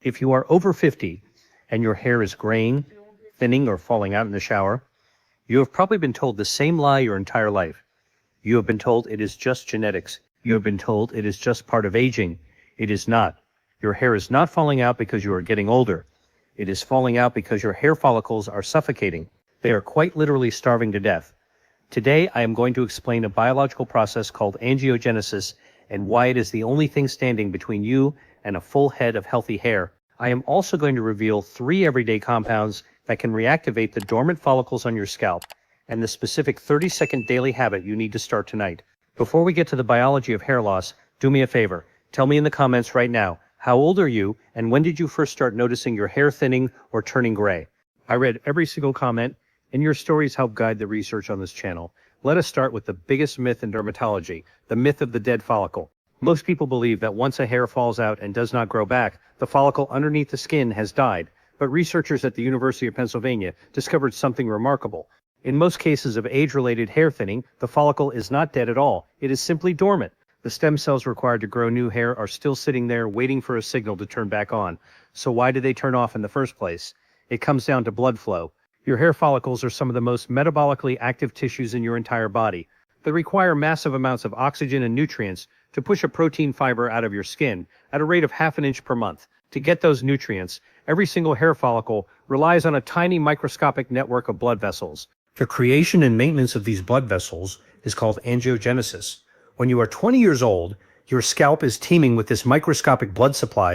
If you are over 50 and your hair is graying, thinning, or falling out in the shower, you have probably been told the same lie your entire life. You have been told it is just genetics. You have been told it is just part of aging. It is not. Your hair is not falling out because you are getting older. It is falling out because your hair follicles are suffocating. They are quite literally starving to death. Today, I am going to explain a biological process called angiogenesis and why it is the only thing standing between you and a full head of healthy hair. I am also going to reveal 3 everyday compounds that can reactivate the dormant follicles on your scalp and the specific 30-second daily habit you need to start tonight. Before we get to the biology of hair loss, do me a favor. Tell me in the comments right now, how old are you and when did you first start noticing your hair thinning or turning gray? I read every single comment, and your stories help guide the research on this channel. Let us start with the biggest myth in dermatology, the myth of the dead follicle. Most people believe that once a hair falls out and does not grow back, the follicle underneath the skin has died. But researchers at the University of Pennsylvania discovered something remarkable. In most cases of age-related hair thinning, the follicle is not dead at all. It is simply dormant. The stem cells required to grow new hair are still sitting there waiting for a signal to turn back on. So why did they turn off in the first place? It comes down to blood flow. Your hair follicles are some of the most metabolically active tissues in your entire body. They require massive amounts of oxygen and nutrients to push a protein fiber out of your skin at a rate of ½ an inch per month. To get those nutrients, every single hair follicle relies on a tiny microscopic network of blood vessels. The creation and maintenance of these blood vessels is called angiogenesis. When you are 20 years old, your scalp is teeming with this microscopic blood supply.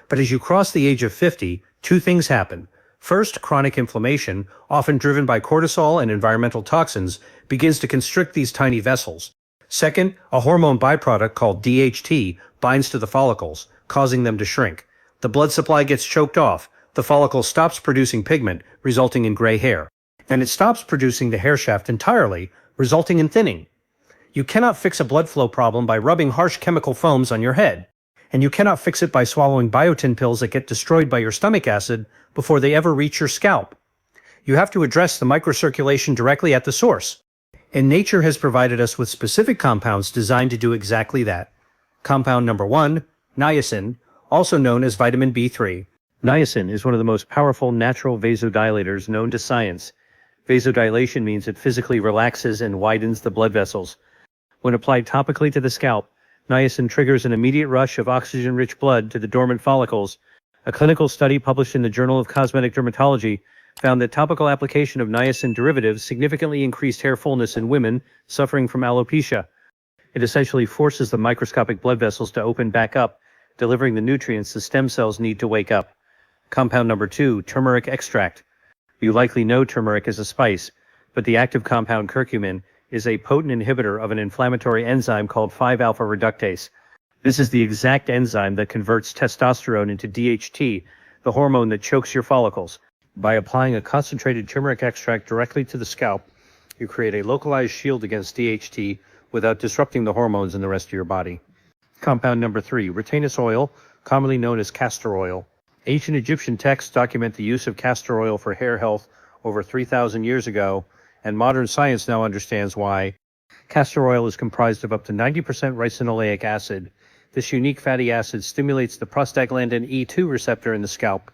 But as you cross the age of 50, 2 things happen. First, chronic inflammation, often driven by cortisol and environmental toxins, begins to constrict these tiny vessels. Second, a hormone byproduct called DHT binds to the follicles, causing them to shrink. The blood supply gets choked off, the follicle stops producing pigment, resulting in gray hair. And it stops producing the hair shaft entirely, resulting in thinning. You cannot fix a blood flow problem by rubbing harsh chemical foams on your head. And you cannot fix it by swallowing biotin pills that get destroyed by your stomach acid before they ever reach your scalp. You have to address the microcirculation directly at the source. And nature has provided us with specific compounds designed to do exactly that. Compound number 1, niacin, also known as vitamin B3. Niacin is one of the most powerful natural vasodilators known to science. Vasodilation means it physically relaxes and widens the blood vessels. When applied topically to the scalp, niacin triggers an immediate rush of oxygen-rich blood to the dormant follicles. A clinical study published in the Journal of Cosmetic Dermatology found that topical application of niacin derivatives significantly increased hair fullness in women suffering from alopecia. It essentially forces the microscopic blood vessels to open back up, delivering the nutrients the stem cells need to wake up. Compound number 2, turmeric extract. You likely know turmeric is a spice, but the active compound curcumin is a potent inhibitor of an inflammatory enzyme called 5-alpha reductase. This is the exact enzyme that converts testosterone into DHT, the hormone that chokes your follicles. By applying a concentrated turmeric extract directly to the scalp, you create a localized shield against DHT without disrupting the hormones in the rest of your body. Compound number 3, Ricinus oil, commonly known as castor oil. Ancient Egyptian texts document the use of castor oil for hair health over 3,000 years ago, and modern science now understands why. Castor oil is comprised of up to 90% ricinoleic acid. This unique fatty acid stimulates the prostaglandin E2 receptor in the scalp.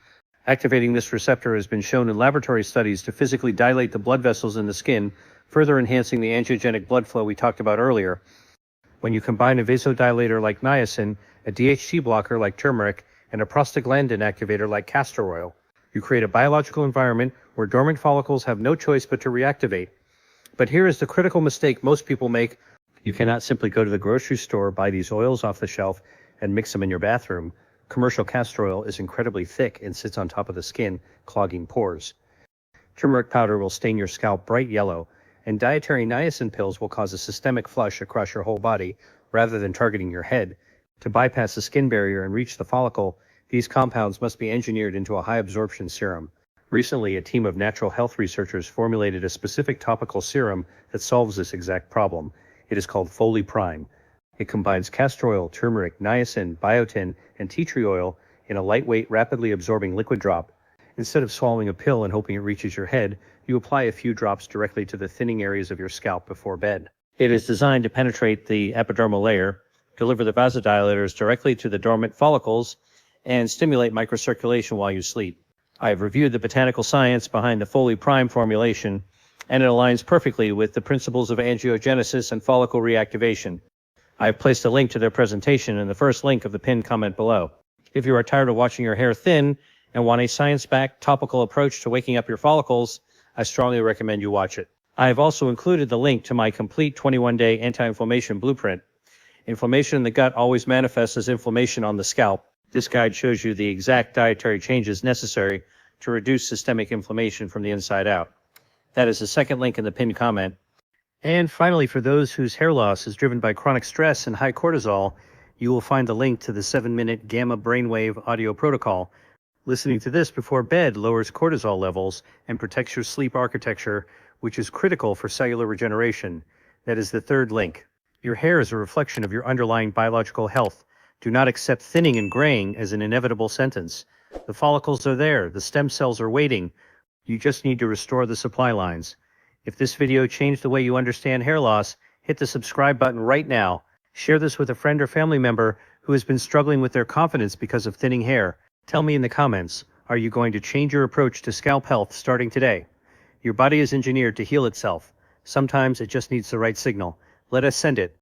Activating this receptor has been shown in laboratory studies to physically dilate the blood vessels in the skin, further enhancing the angiogenic blood flow we talked about earlier. When you combine a vasodilator like niacin, a DHT-blocker like turmeric, and a prostaglandin activator like castor oil, you create a biological environment where dormant follicles have no choice but to reactivate. But here is the critical mistake most people make. You cannot simply go to the grocery store, buy these oils off the shelf, and mix them in your bathroom. Commercial castor oil is incredibly thick and sits on top of the skin, clogging pores. Turmeric powder will stain your scalp bright yellow, and dietary niacin pills will cause a systemic flush across your whole body rather than targeting your head. To bypass the skin barrier and reach the follicle, these compounds must be engineered into a high-absorption serum. Recently, a team of natural health researchers formulated a specific topical serum that solves this exact problem. It is called Foley Prime. It combines castor oil, turmeric, niacin, biotin, and tea tree oil in a lightweight, rapidly absorbing liquid drop. Instead of swallowing a pill and hoping it reaches your head, you apply a few drops directly to the thinning areas of your scalp before bed. It is designed to penetrate the epidermal layer, deliver the vasodilators directly to the dormant follicles, and stimulate microcirculation while you sleep. I have reviewed the botanical science behind the Foley Prime formulation, and it aligns perfectly with the principles of angiogenesis and follicle reactivation. I have placed a link to their presentation in the first link of the pinned comment below. If you are tired of watching your hair thin and want a science-backed topical approach to waking up your follicles, I strongly recommend you watch it. I have also included the link to my complete 21-day anti-inflammation blueprint. Inflammation in the gut always manifests as inflammation on the scalp. This guide shows you the exact dietary changes necessary to reduce systemic inflammation from the inside out. That is the second link in the pinned comment. And finally, for those whose hair loss is driven by chronic stress and high cortisol, you will find the link to the 7-minute gamma brainwave audio protocol. Listening to this before bed lowers cortisol levels and protects your sleep architecture, which is critical for cellular regeneration. That is the third link. Your hair is a reflection of your underlying biological health. Do not accept thinning and graying as an inevitable sentence. The follicles are there, the stem cells are waiting. You just need to restore the supply lines. If this video changed the way you understand hair loss, hit the subscribe button right now. Share this with a friend or family member who has been struggling with their confidence because of thinning hair. Tell me in the comments, are you going to change your approach to scalp health starting today? Your body is engineered to heal itself. Sometimes it just needs the right signal. Let us send it.